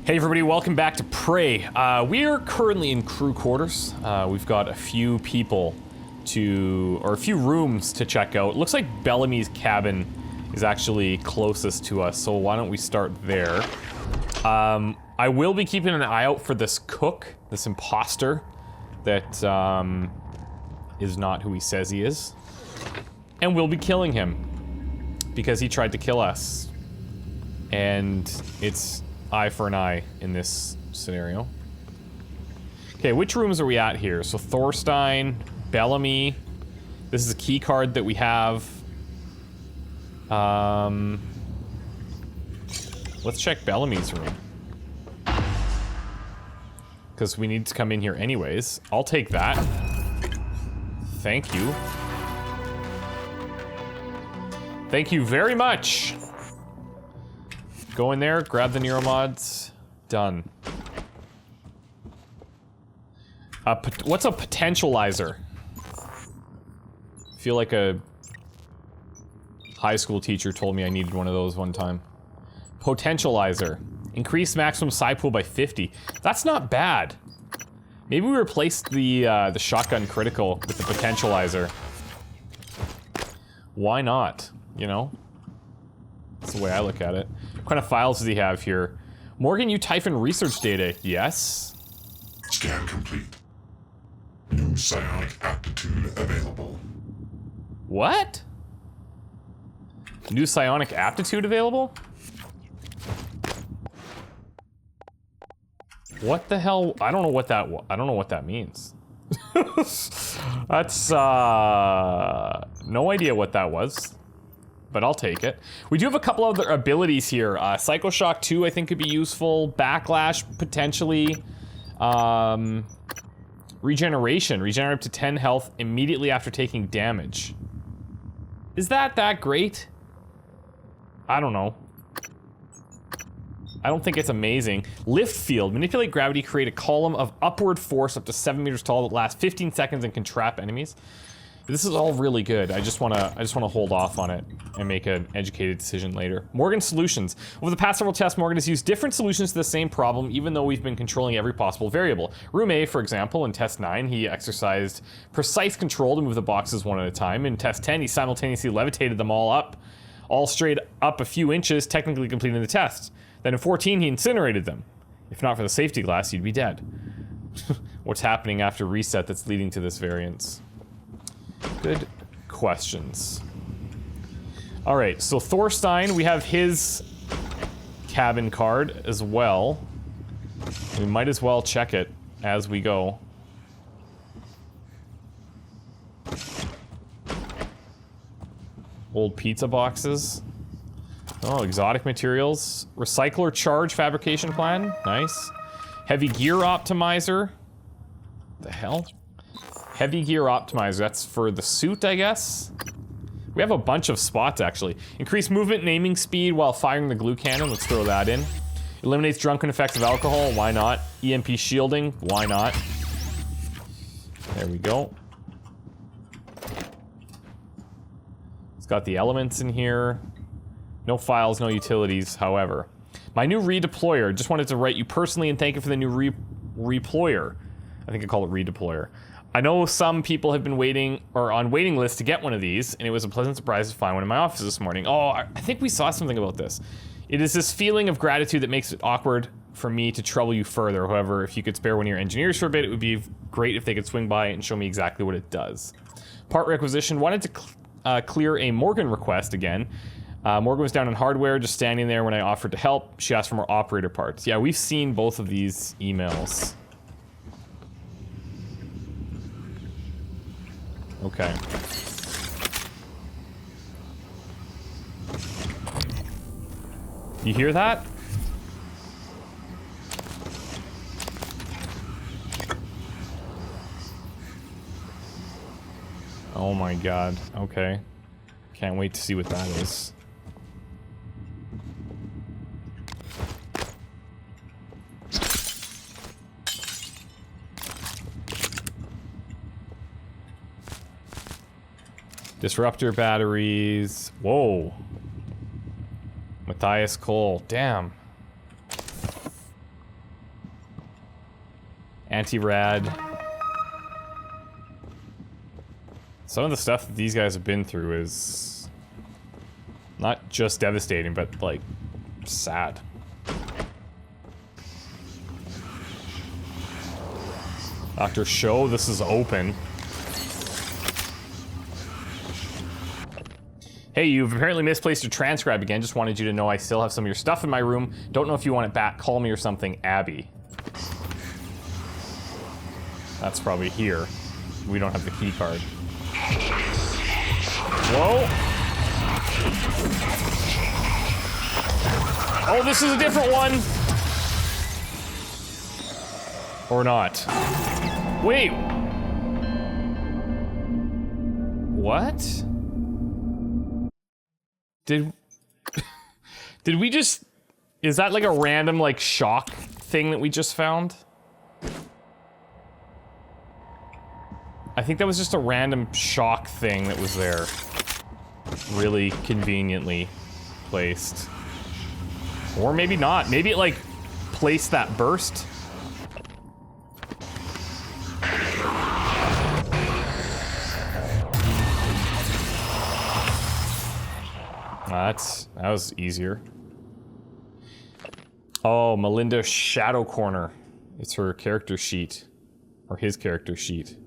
Hey everybody, welcome back to Prey. We are currently in crew quarters. We've got a few people or a few rooms to check out. Looks like Bellamy's cabin is actually closest to us, so why don't we start there. I will be keeping an eye out for this cook, this imposter, that is not who he says he is. And we'll be killing him, because he tried to kill us. And it's eye for an eye in this scenario. Okay, which rooms are we at here? So Thorstein, Bellamy. This is a key card that we have. Let's check Bellamy's room, because we need to come in here anyways. I'll take that. Thank you. Thank you very much. Go in there, grab the Neuromods. Done. What's a potentializer? I feel like a high school teacher told me I needed one of those one time. Potentializer. Increase maximum psi pool by 50. That's not bad. Maybe we replaced the shotgun critical with the potentializer. Why not? You know? That's the way I look at it. What kind of files does he have here? Morgan, you type in research data. Yes. Scan complete. New psionic aptitude available. What? New psionic aptitude available? What the hell? I don't know what that means. That's no idea what that was. But I'll take it. We do have a couple other abilities here. Psycho Shock 2 I think could be useful. Backlash, potentially. Regeneration. Regenerate up to 10 health immediately after taking damage. Is that great? I don't know. I don't think it's amazing. Lift field. Manipulate gravity, create a column of upward force up to 7 meters tall that lasts 15 seconds and can trap enemies. This is all really good. I just wanna hold off on it and make an educated decision later. Morgan solutions. Over the past several tests, Morgan has used different solutions to the same problem, even though we've been controlling every possible variable. Room A, for example, in test 9, he exercised precise control to move the boxes one at a time. In test 10, he simultaneously levitated them all straight up a few inches, technically completing the test. Then in 14, he incinerated them. If not for the safety glass, you'd be dead. What's happening after reset that's leading to this variance? Good questions. Alright, so Thorstein, we have his cabin card as well. We might as well check it as we go. Old pizza boxes. Oh, exotic materials. Recycler charge fabrication plan. Nice. Heavy gear optimizer. The hell? Heavy gear optimizer, that's for the suit, I guess? We have a bunch of spots, actually. Increase movement and aiming speed while firing the glue cannon, let's throw that in. Eliminates drunken effects of alcohol, why not? EMP shielding, why not? There we go. It's got the elements in here. No files, no utilities, however. My new redeployer, just wanted to write you personally and thank you for the new reployer. I think I call it redeployer. I know some people have been waiting, or on waiting lists to get one of these, and it was a pleasant surprise to find one in my office this morning. Oh, I think we saw something about this. It is this feeling of gratitude that makes it awkward for me to trouble you further. However, if you could spare one of your engineers for a bit, it would be great if they could swing by and show me exactly what it does. Part requisition, wanted to clear a Morgan request again. Morgan was down in hardware, just standing there when I offered to help. She asked for more operator parts. Yeah, we've seen both of these emails. Okay. You hear that? Oh my god. Okay. Can't wait to see what that is. Disruptor batteries. Whoa. Matthias Cole. Damn. Anti-rad. Some of the stuff that these guys have been through is not just devastating, but like sad. Dr. Show, this is open. Hey, you've apparently misplaced your transcribe again. Just wanted you to know I still have some of your stuff in my room. Don't know if you want it back. Call me or something, Abby. That's probably here. We don't have the key card. Whoa. Oh, this is a different one. Or not. Wait. What? Did we just... Is that like a random, like, shock thing that we just found? I think that was just a random shock thing that was there. Really conveniently placed. Or maybe not. Maybe it, like, placed that burst. That was easier. Oh, Melinda Shadow Corner. It's her character sheet. Or his character sheet.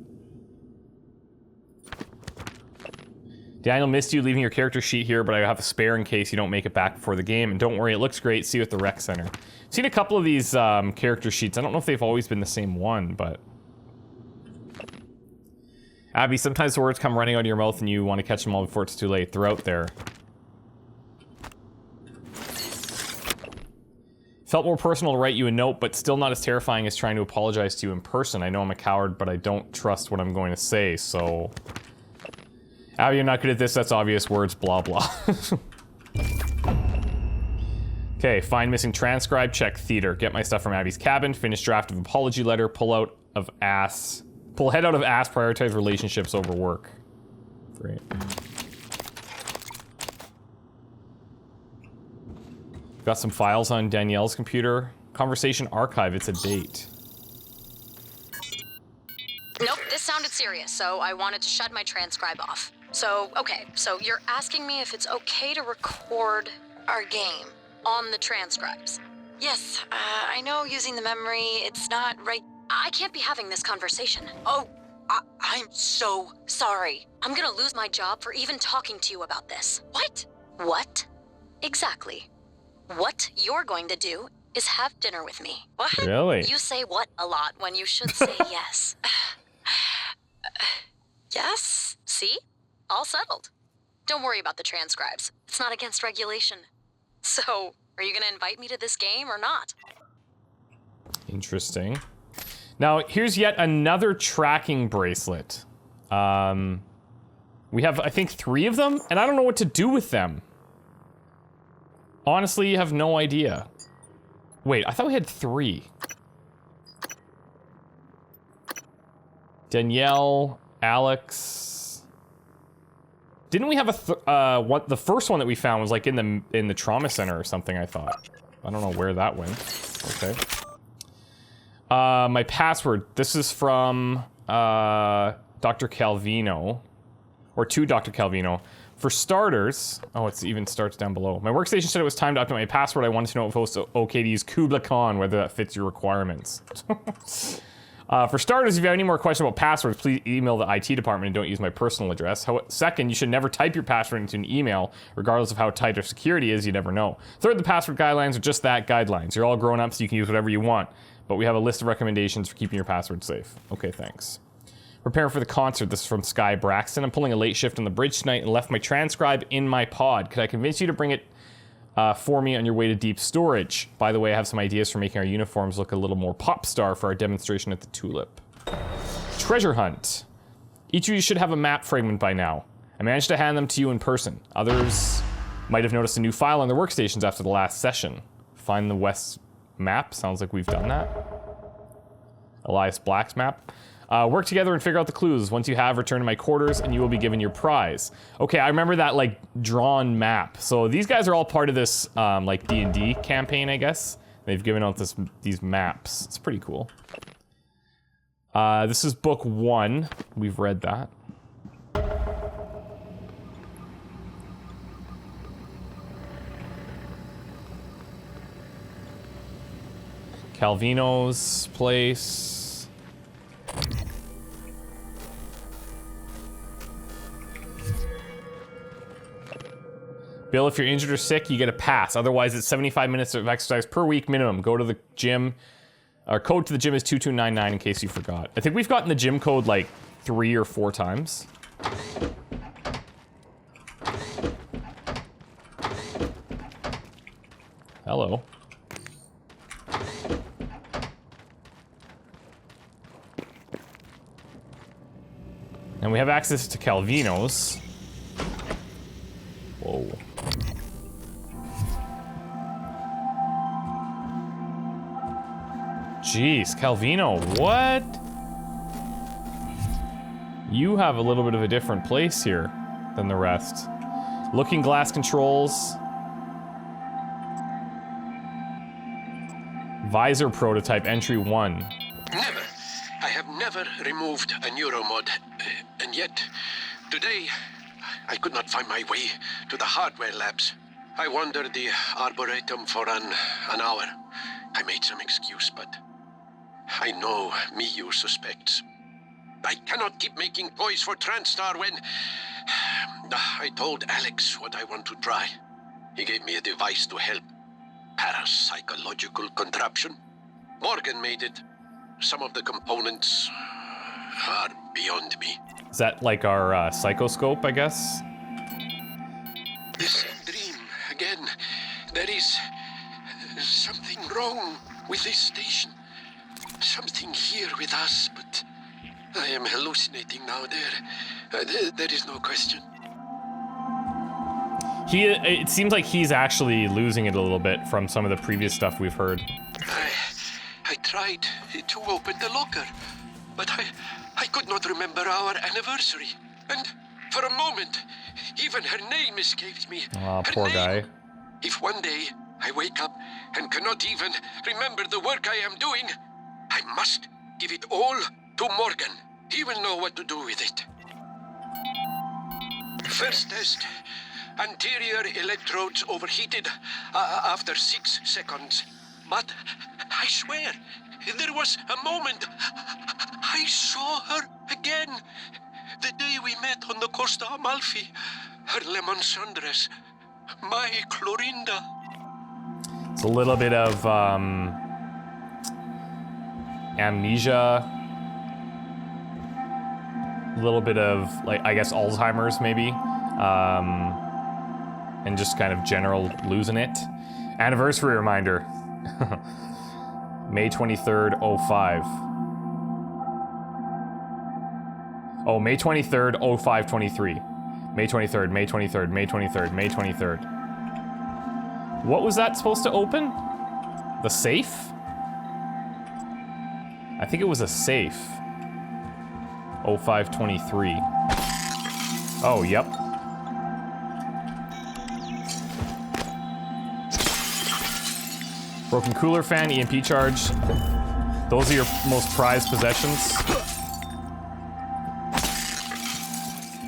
Daniel missed you leaving your character sheet here, but I have a spare in case you don't make it back before the game. And don't worry, it looks great. See you at the rec center. I've seen a couple of these character sheets. I don't know if they've always been the same one, but... Abby, sometimes the words come running out of your mouth and you want to catch them all before it's too late. They're out there. Felt more personal to write you a note, but still not as terrifying as trying to apologize to you in person. I know I'm a coward, but I don't trust what I'm going to say, so... Abby, you're not good at this, that's obvious words, blah blah. Okay, find missing transcribe, check theater. Get my stuff from Abby's cabin, finish draft of apology letter, pull head out of ass, prioritize relationships over work. Great. Got some files on Danielle's computer. Conversation archive, it's a date. Nope, this sounded serious, so I wanted to shut my transcribe off. So, okay, so you're asking me if it's okay to record our game on the transcribes. Yes, I know using the memory, it's not right. I can't be having this conversation. Oh, I'm so sorry. I'm gonna lose my job for even talking to you about this. What? What? Exactly. What you're going to do is have dinner with me. What? Really? You say what a lot when you should say yes. Yes? See? All settled. Don't worry about the transcribes. It's not against regulation. So, are you gonna invite me to this game or not? Interesting. Now, here's yet another tracking bracelet. We have, I think, 3 of them, and I don't know what to do with them. Honestly, you have no idea. Wait, I thought we had 3. Danielle, Alex. Didn't we have a what? The first one that we found was like in the trauma center or something. I thought. I don't know where that went. Okay. My password. This is from Dr. Calino, or to Dr. Calvino. For starters, oh, it even starts down below. My workstation said it was time to update my password. I wanted to know if it was okay to use Kubla Khan, whether that fits your requirements. For starters, if you have any more questions about passwords, please email the IT department and don't use my personal address. Second, you should never type your password into an email, regardless of how tight or security is, you never know. Third, the password guidelines are just that, guidelines. You're all grown up, so you can use whatever you want. But we have a list of recommendations for keeping your password safe. Okay, thanks. Prepare for the concert. This is from Sky Braxton. I'm pulling a late shift on the bridge tonight and left my transcribe in my pod. Could I convince you to bring it for me on your way to deep storage? By the way, I have some ideas for making our uniforms look a little more pop star for our demonstration at the Tulip. Treasure hunt. Each of you should have a map fragment by now. I managed to hand them to you in person. Others might have noticed a new file on their workstations after the last session. Find the West map. Sounds like we've done that. Elias Black's map. Work together and figure out the clues. Once you have, return to my quarters and you will be given your prize. Okay, I remember that, like, drawn map. So these guys are all part of this, like, D&D campaign, I guess. They've given out these maps. It's pretty cool. This is book 1. We've read that. Calvino's place. Bill, if you're injured or sick, you get a pass. Otherwise, it's 75 minutes of exercise per week minimum. Go to the gym. Our code to the gym is 2299 in case you forgot. I think we've gotten the gym code like 3 or 4 times. Hello. And we have access to Calvino's. Whoa. Jeez, Calvino, what? You have a little bit of a different place here than the rest. Looking glass controls. Visor prototype, entry 1. Never. I have never removed a Neuromod. And yet, today, I could not find my way to the hardware labs. I wandered the Arboretum for an hour. I made some excuse, but I know Miyu suspects. I cannot keep making toys for TranStar when I told Alex what I want to try. He gave me a device to help. Parapsychological contraption. Morgan made it. Some of the components are beyond me. Is that like our psychoscope, I guess? The same dream again. There is something wrong with this station. Something here with us, but I am hallucinating now. There is no question. It seems like he's actually losing it a little bit from some of the previous stuff we've heard. I tried to open the locker, but I could not remember our anniversary. And for a moment, even her name escaped me. Aw, Her poor name. guy. If one day I wake up and cannot even remember the work I am doing, I must give it all to Morgan. He will know what to do with it. First test. Anterior electrodes overheated after 6 seconds. But I swear, there was a moment I saw her again. The day we met on the Costa Amalfi. Her lemon sundress. My Clorinda. It's a little bit of amnesia. A little bit of, like, I guess Alzheimer's maybe. And just kind of general losing it. Anniversary reminder. May 23rd, 05. Oh, May 23rd, 0523. May 23rd, May 23rd, May 23rd, May 23rd. What was that supposed to open? The safe? I think it was a safe. 0523. Oh, yep. Broken cooler fan, EMP charge. Those are your most prized possessions.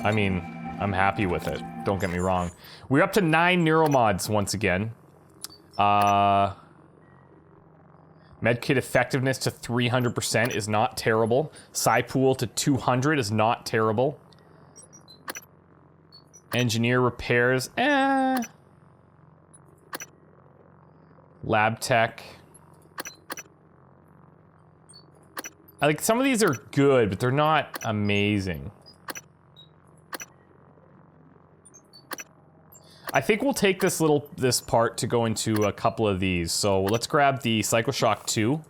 I mean, I'm happy with it. Don't get me wrong. We're up to 9 Neuromods once again. Medkit effectiveness to 300% is not terrible. Psypool to 200 is not terrible. Engineer repairs, Lab tech. Like, some of these are good, but they're not amazing. I think we'll take this part to go into a couple of these. So let's grab the Psychoshock 2.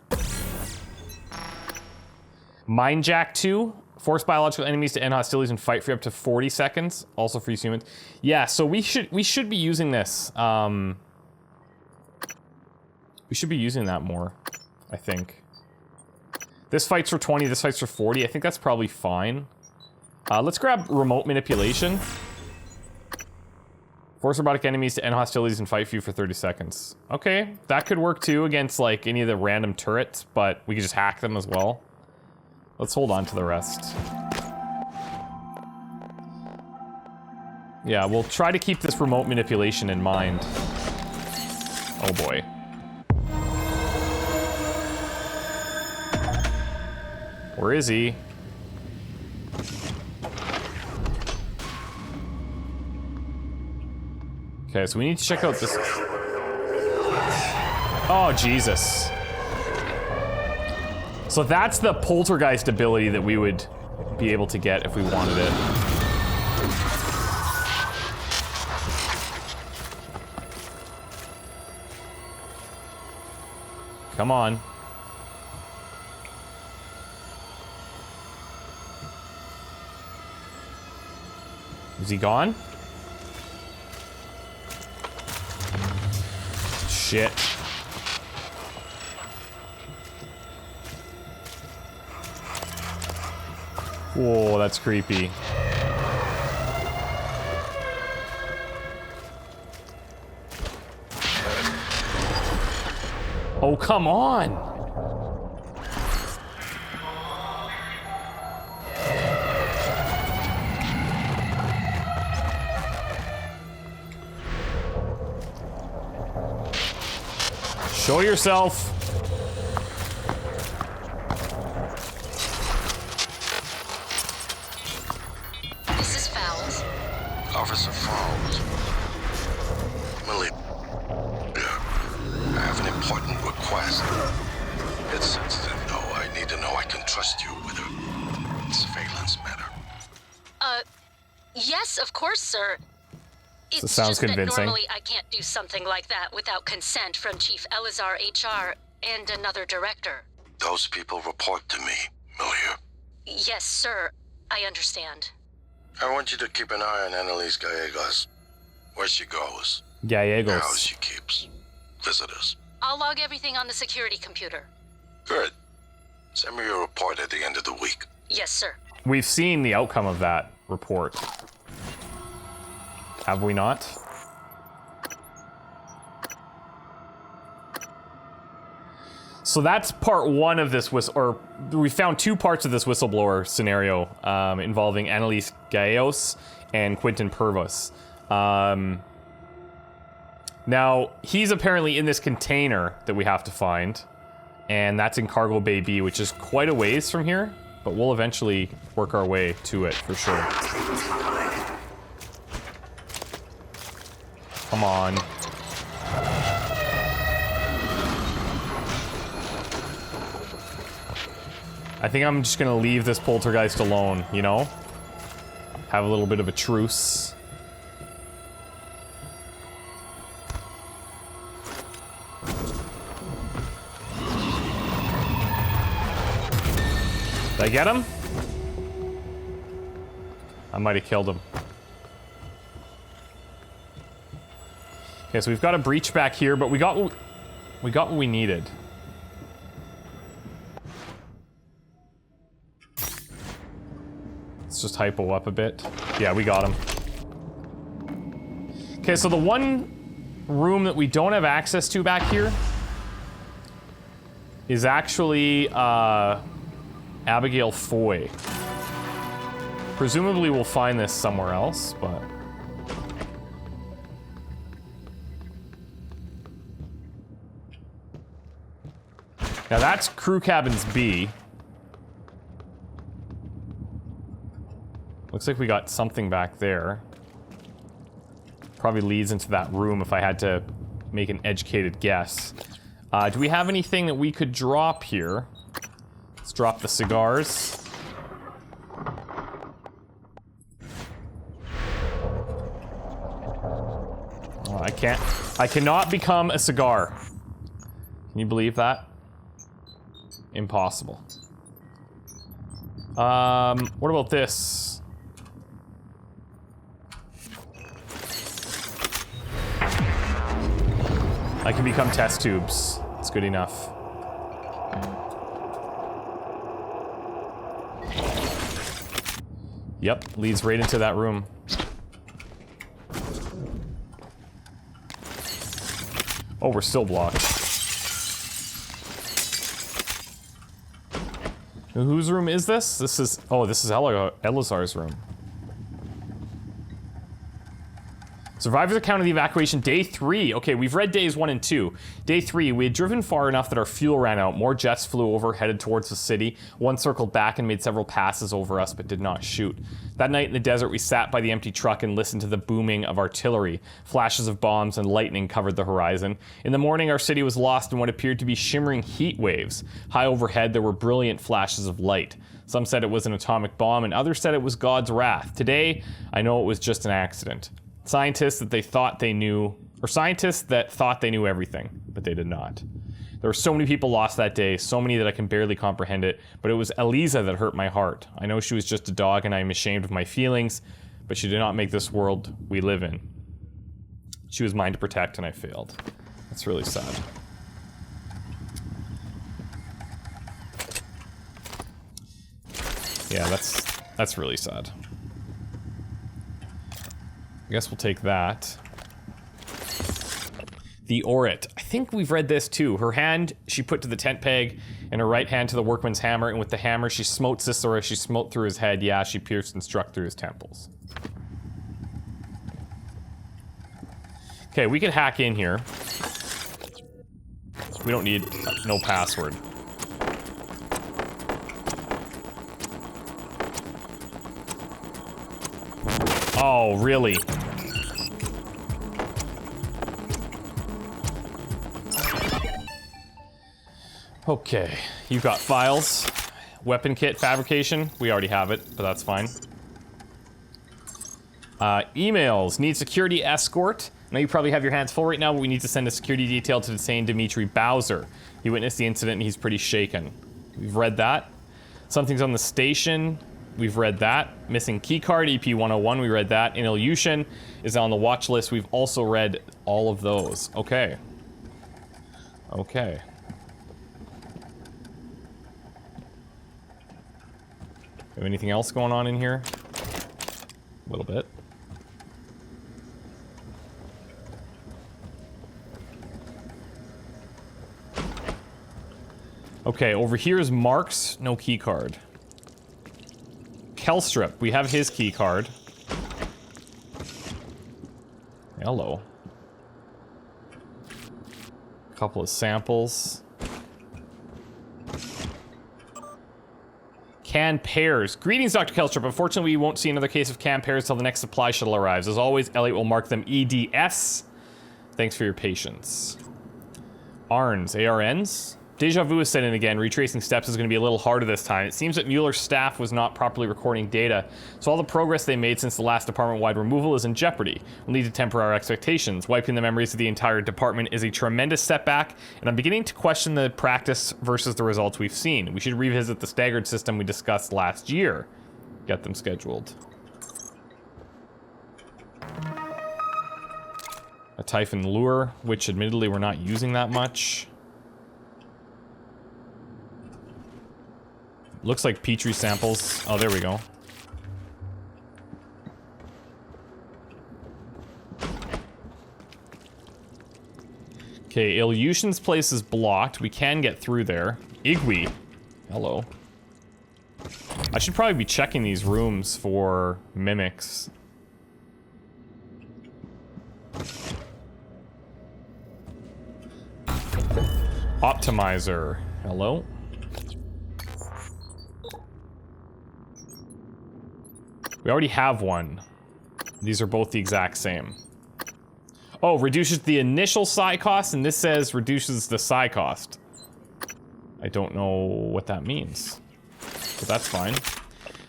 Mindjack 2. Force biological enemies to end hostilities and fight for up to 40 seconds. Also for humans. Yeah, so we should be using this. We should be using that more, I think. This fights for 20, this fights for 40. I think that's probably fine. Let's grab remote manipulation. Force robotic enemies to end hostilities and fight for you for 30 seconds. Okay, that could work too against like any of the random turrets, but we could just hack them as well. Let's hold on to the rest. Yeah, we'll try to keep this remote manipulation in mind. Oh boy. Where is he? Okay, so we need to check out this. Oh, Jesus. So that's the Poltergeist ability that we would be able to get if we wanted it. Come on. Is he gone? Shit. Whoa, that's creepy. Oh, come on! Show yourself! This is Fowles. Officer Fowles. Millie. I have an important request. It's sensitive, though. I need to know I can trust you with a surveillance matter. Yes, of course, sir. It's sounds just convincing. that normally I can't do something like that without consent from Chief Elazar HR and another director. Those people report to me, Millie. Yes, sir. I understand. I want you to keep an eye on Annalise Gallegos. Where she goes. How Gallegos. she keeps visitors. I'll log everything on the security computer. Good. Send me a report at the end of the week. Yes, sir. We've seen the outcome of that report. Have we not? So that's part one of this or we found two parts of this whistleblower scenario involving Annalise Gallegos and Quentin Purvis. Now, he's apparently in this container that we have to find, and that's in Cargo Bay B, which is quite a ways from here, but we'll eventually work our way to it for sure. Come on. I think I'm just gonna leave this poltergeist alone, you know? Have a little bit of a truce. Did I get him? I might have killed him. Okay, so we've got a breach back here, but we got what we needed. Let's just hypo up a bit. Yeah, we got him. Okay, so the one room that we don't have access to back here is actually Abigail Foy. Presumably we'll find this somewhere else, but... Now that's crew cabins B. Looks like we got something back there. Probably leads into that room if I had to make an educated guess. Do we have anything that we could drop here? Let's drop the cigars. Oh, I cannot become a cigar. Can you believe that? Impossible. What about this? I can become test tubes. It's good enough. Yep, leads right into that room. Oh, we're still blocked. Whose room is this? This is Elazar's room. Survivors account of the evacuation, day 3. Okay, we've read days 1 and 2. Day 3, we had driven far enough that our fuel ran out. More jets flew over, headed towards the city. One circled back and made several passes over us, but did not shoot. That night in the desert, we sat by the empty truck and listened to the booming of artillery. Flashes of bombs and lightning covered the horizon. In the morning, our city was lost in what appeared to be shimmering heat waves. High overhead, there were brilliant flashes of light. Some said it was an atomic bomb, and others said it was God's wrath. Today, I know it was just an accident. Scientists that thought they knew everything, but they did not. There were so many people lost that day, so many that I can barely comprehend it, but it was Eliza that hurt my heart. I know she was just a dog and I am ashamed of my feelings, but she did not make this world we live in. She was mine to protect and I failed. That's really sad. Yeah, that's really sad. I guess we'll take that. The Orit. I think we've read this too. Her hand she put to the tent peg, and her right hand to the workman's hammer, and with the hammer she smote Sisera, she smote through his head. Yeah, she pierced and struck through his temples. Okay, we could hack in here. We don't need no password. Oh, really? Okay, you got files. Weapon kit fabrication. We already have it, but that's fine. Emails. Need security escort. I know you probably have your hands full right now, but we need to send a security detail to detain Dimitri Bowser. He witnessed the incident and he's pretty shaken. We've read that. Something's on the station. We've read that. Missing keycard, EP 101, we read that. In Ilyushin is on the watch list. We've also read all of those. Okay. Okay. Have anything else going on in here? A little bit. Okay, over here is Mark's, no keycard. Kelstrip, we have his key card. Hello. A couple of samples. Canned pears. Greetings, Dr. Kelstrip. Unfortunately, we won't see another case of canned pears till the next supply shuttle arrives. As always, Elliot will mark them EDS. Thanks for your patience. ARNs. ARNs? Deja vu is set in again. Retracing steps is going to be a little harder this time. It seems that Mueller's staff was not properly recording data, so all the progress they made since the last department-wide removal is in jeopardy. We'll need to temper our expectations. Wiping the memories of the entire department is a tremendous setback, and I'm beginning to question the practice versus the results we've seen. We should revisit the staggered system we discussed last year. Get them scheduled. A Typhon lure, which admittedly we're not using that much. Looks like Petri samples. Oh, there we go. Okay, Ilyushin's place is blocked. We can get through there. Igui. Hello. I should probably be checking these rooms for mimics. Optimizer. Hello. We already have one. These are both the exact same. Oh, reduces the initial psi cost, and this says reduces the psi cost. I don't know what that means, but that's fine.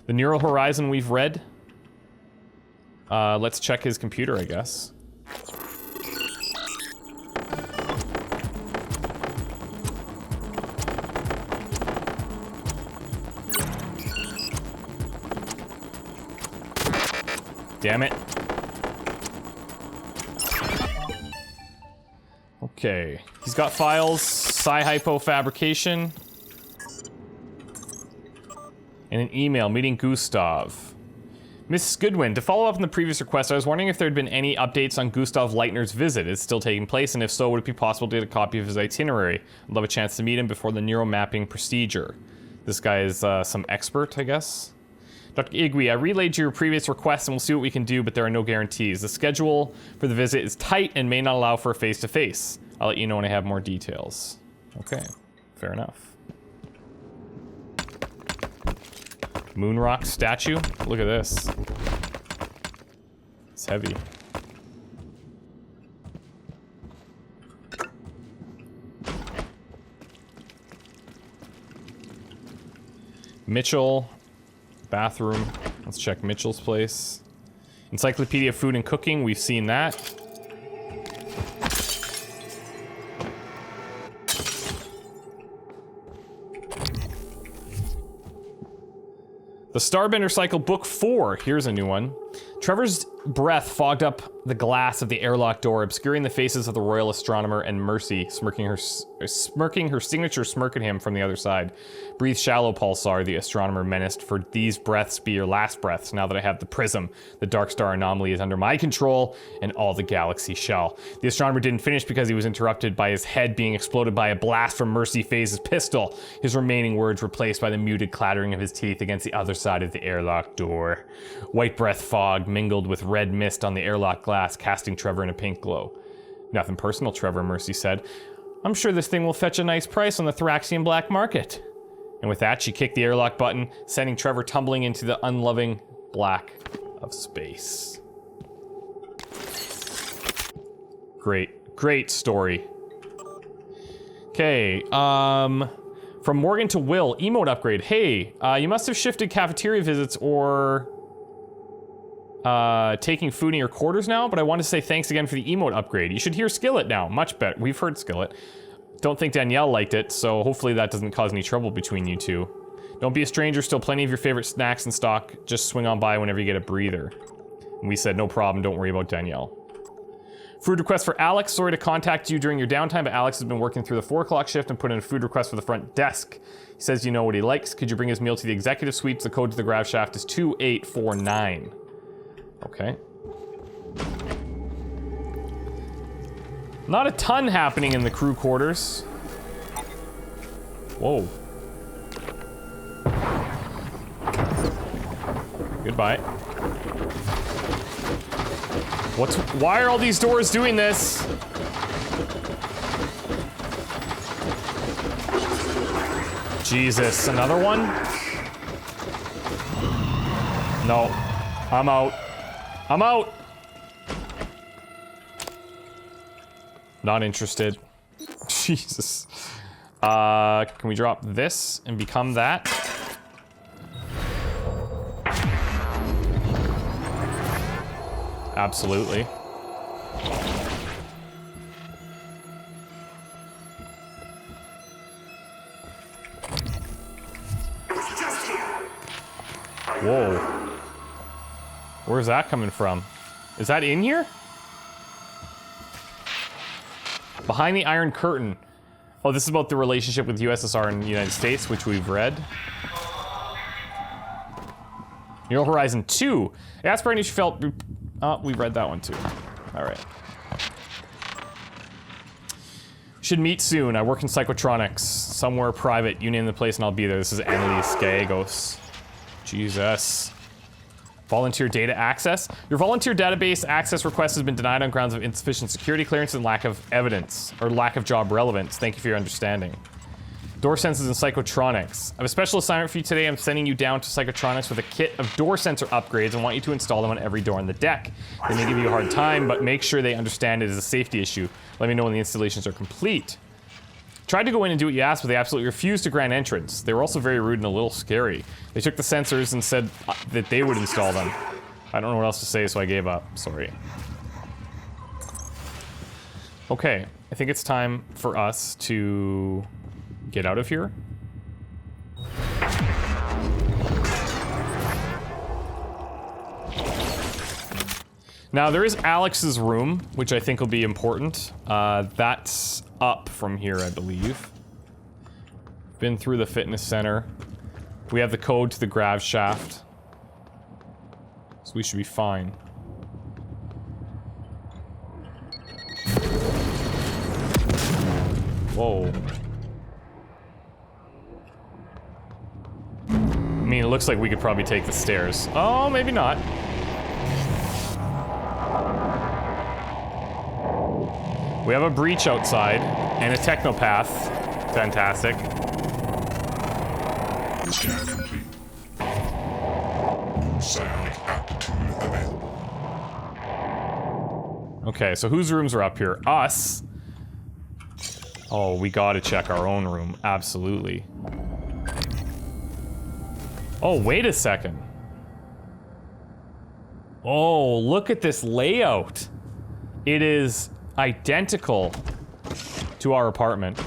The Neural Horizon we've read. Let's check his computer, I guess. Damn it. Okay. He's got files, Psi-Hypo Fabrication, and an email meeting Gustav. Mrs. Goodwin, to follow up on the previous request, I was wondering if there had been any updates on Gustav Leitner's visit. Is it still taking place, and if so, would it be possible to get a copy of his itinerary? I'd love a chance to meet him before the neuromapping procedure. This guy is some expert, I guess. Dr. Igui, I relayed your previous request and we'll see what we can do, but there are no guarantees. The schedule for the visit is tight and may not allow for a face-to-face. I'll let you know when I have more details. Okay, fair enough. Moonrock statue? Look at this. It's heavy. Mitchell. Bathroom. Let's check Mitchell's place. Encyclopedia of Food and Cooking. We've seen that. The Starbender Cycle Book 4. Here's a new one. Trevor's breath fogged up the glass of the airlock door, obscuring the faces of the royal astronomer and Mercy, smirking her signature smirk at him from the other side. Breathe shallow, Pulsar, the astronomer menaced, for these breaths be your last breaths. Now that I have the prism, the dark star anomaly is under my control, and all the galaxy shall. The astronomer didn't finish because he was interrupted by his head being exploded by a blast from Mercy Phase's pistol. His remaining words replaced by the muted clattering of his teeth against the other side of the airlock door. White breath fog mingled with red mist on the airlock glass, casting Trevor in a pink glow. Nothing personal, Trevor, Mercy said. I'm sure this thing will fetch a nice price on the Thraxian black market. And with that, she kicked the airlock button, sending Trevor tumbling into the unloving black of space. Great story. Okay, from Morgan to Will, emote upgrade. Hey, you must have shifted cafeteria visits or taking food in your quarters now, but I want to say thanks again for the emote upgrade. You should hear Skillet now, much better. We've heard Skillet. Don't think Danielle liked it, so hopefully that doesn't cause any trouble between you two. Don't be a stranger, still plenty of your favorite snacks in stock. Just swing on by whenever you get a breather. And we said, no problem, don't worry about Danielle. Food request for Alex. Sorry to contact you during your downtime, but Alex has been working through the 4 o'clock shift and put in a food request for the front desk. He says you know what he likes. Could you bring his meal to the executive suites? The code to the grab shaft is 2849. Okay. Not a ton happening in the crew quarters. Whoa. Goodbye. Why are all these doors doing this? Jesus, another one? No, I'm out. I'm out. Not interested. Jesus. Can we drop this and become that? Absolutely. Whoa. Where's that coming from? Is that in here? Behind the Iron Curtain. Oh, this is about the relationship with USSR and the United States, which we've read. New Horizon 2. Aspirating she felt... Oh, we read that one too. Alright. Should meet soon. I work in Psychotronics. Somewhere private. You name the place and I'll be there. This is Annalise Gallegos. Jesus. Volunteer data access. Your volunteer database access request has been denied on grounds of insufficient security clearance and lack of evidence, or lack of job relevance. Thank you for your understanding. Door sensors and Psychotronics. I have a special assignment for you today. I'm sending you down to Psychotronics with a kit of door sensor upgrades and want you to install them on every door on the deck. They may give you a hard time, but make sure they understand it is a safety issue. Let me know when the installations are complete. Tried to go in and do what you asked, but they absolutely refused to grant entrance. They were also very rude and a little scary. They took the sensors and said that they would install them. I don't know what else to say, so I gave up. Sorry. Okay, I think it's time for us to get out of here. Now, there is Alex's room, which I think will be important. That's up from here, I believe. Been through the fitness center. We have the code to the grav shaft. So we should be fine. Whoa. mean, it looks like we could probably take the stairs. Oh, maybe not. We have a breach outside and a technopath. Fantastic. Scan complete. New psionic aptitude available. Okay, so whose rooms are up here? Us. Oh, we gotta check our own room. Absolutely. Oh, wait a second. Oh, look at this layout. It is identical to our apartment.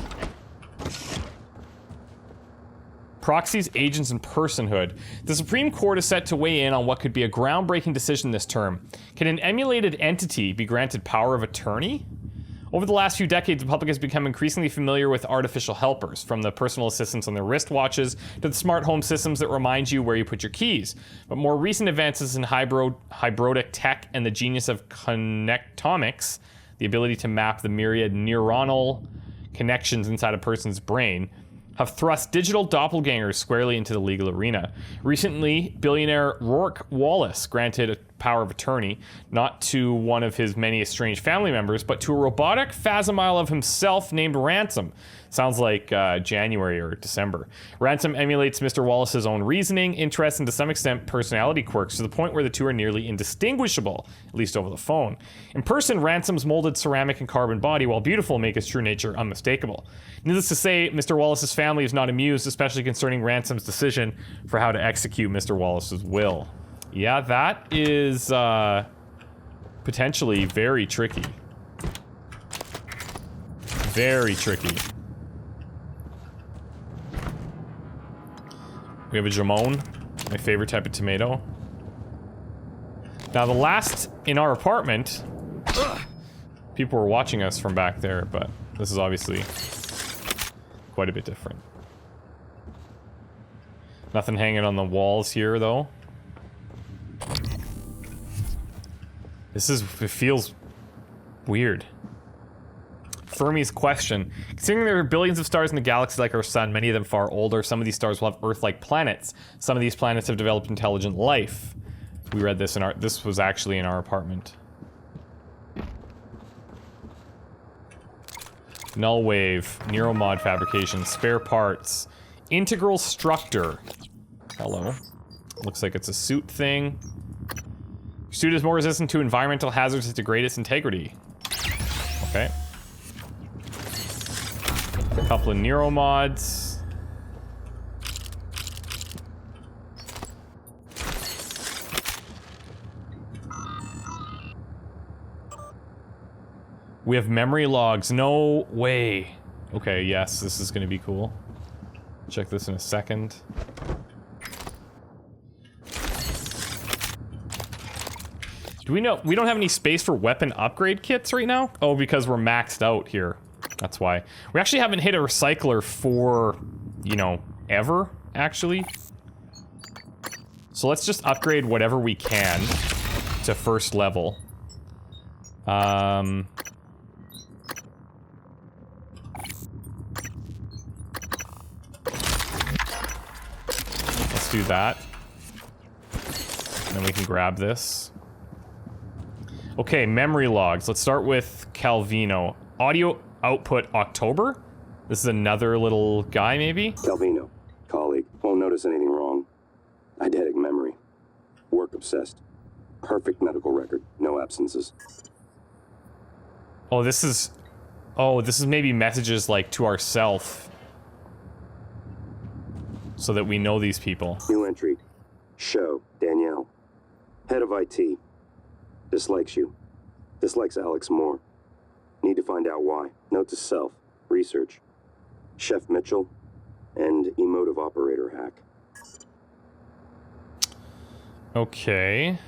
Proxies, agents, and personhood. The Supreme Court is set to weigh in on what could be a groundbreaking decision this term. Can an emulated entity be granted power of attorney? Over the last few decades, the public has become increasingly familiar with artificial helpers, from the personal assistants on their wristwatches to the smart home systems that remind you where you put your keys. But more recent advances in hybrodic tech and the genius of connectomics, the ability to map the myriad neuronal connections inside a person's brain, have thrust digital doppelgangers squarely into the legal arena. Recently, billionaire Rourke Wallace granted a power of attorney, not to one of his many estranged family members, but to a robotic facsimile of himself named Ransom. Sounds like January or December. Ransom emulates Mr. Wallace's own reasoning, interests, and to some extent personality quirks, to the point where the two are nearly indistinguishable, at least over the phone. In person, Ransom's molded ceramic and carbon body, while beautiful, make his true nature unmistakable. Needless to say, Mr. Wallace's family is not amused, especially concerning Ransom's decision for how to execute Mr. Wallace's will. Yeah, that is potentially very tricky. Very tricky. We have a jamon, my favorite type of tomato. Now the last in our apartment, people were watching us from back there, but this is obviously quite a bit different. Nothing hanging on the walls here though. It feels weird. Fermi's question. Considering there are billions of stars in the galaxy like our sun, many of them far older, some of these stars will have Earth-like planets. Some of these planets have developed intelligent life. We read this this was actually in our apartment. Null wave, Neuromod fabrication, spare parts, integral structure. Hello. Looks like it's a suit thing. Your suit is more resistant to environmental hazards to degrade its integrity. Okay. A couple of Neuromods. We have memory logs. No way. Okay, yes, this is gonna be cool. Check this in a second. Do we know? We don't have any space for weapon upgrade kits right now? Oh, because we're maxed out here. That's why. We actually haven't hit a recycler for, you know, ever, actually. So let's just upgrade whatever we can to first level. Let's do that. And then we can grab this. Okay, memory logs. Let's start with Calino. Audio output October? This is another little guy, maybe? Calino, colleague, won't notice anything wrong. Eidetic memory. Work obsessed. Perfect medical record. No absences. Oh, this is... Oh, this is maybe messages, like, to ourself. So that we know these people. New entry. Show, Danielle. Head of IT. Dislikes you. Dislikes Alex more. Need to find out why. Note to self. Research. Chef Mitchell. And emotive operator hack. Okay.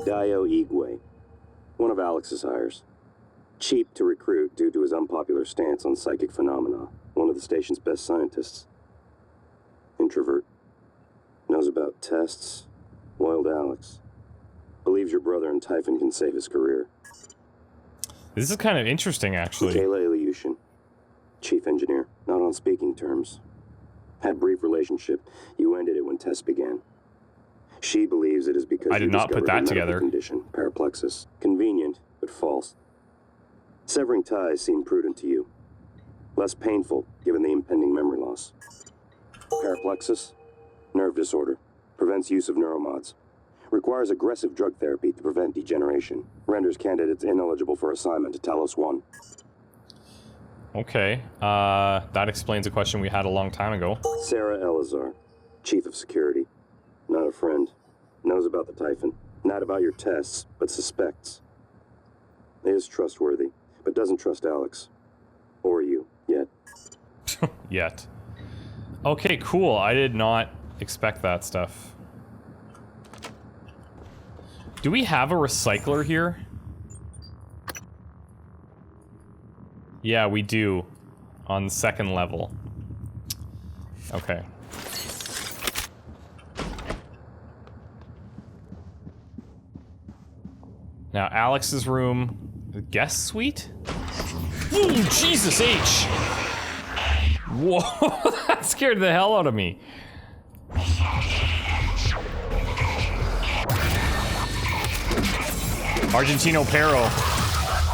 Dio Igui. One of Alex's hires. Cheap to recruit due to his unpopular stance on psychic phenomena. One of the station's best scientists. Introvert. Knows about tests. Loyal to Alex. Believes your brother and Typhon can save his career. This is kind of interesting, actually. Michaela Ilyushin. Chief engineer. Not on speaking terms. Had brief relationship. You ended it when tests began. She believes it is because I did not put that together. Condition, paraplexis. Convenient, but false. Severing ties seemed prudent to you. Less painful, given the impending memory loss. Paraplexis, nerve disorder. Prevents use of neuromods. Requires aggressive drug therapy to prevent degeneration. Renders candidates ineligible for assignment to Talos I. Okay, that explains a question we had a long time ago. Sarah Elazar, Chief of Security. Not a friend. Knows about the Typhon. Not about your tests, but suspects. Is trustworthy, but doesn't trust Alex. Or you, yet. Yet. Okay, cool. I did not expect that stuff. Do we have a recycler here? Yeah, we do. On the second level. Okay. Now, Alex's room... The guest suite? Ooh, Jesus H! Whoa, that scared the hell out of me. Argentino Pero.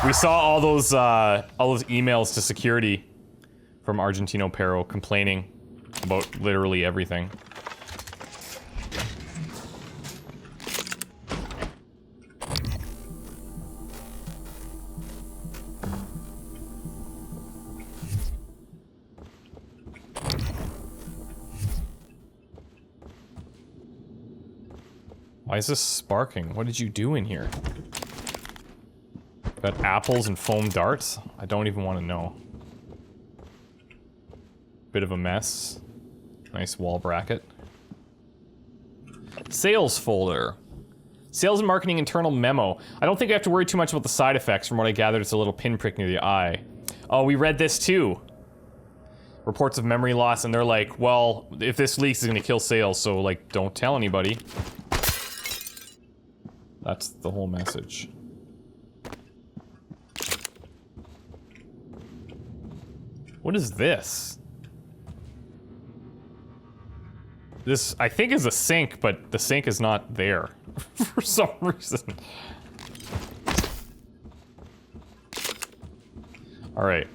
We saw all those emails to security from Argentino Pero complaining about literally everything. Why is this sparking? What did you do in here? Got apples and foam darts? I don't even want to know. Bit of a mess. Nice wall bracket. Sales folder. Sales and marketing internal memo. I don't think I have to worry too much about the side effects. From what I gathered, it's a little pinprick near the eye. Oh, we read this too. Reports of memory loss, and they're like, well, if this leaks, it's gonna kill sales, so, like, don't tell anybody. That's the whole message. What is this? This, I think, is a sink, but the sink is not there for some reason. Alright.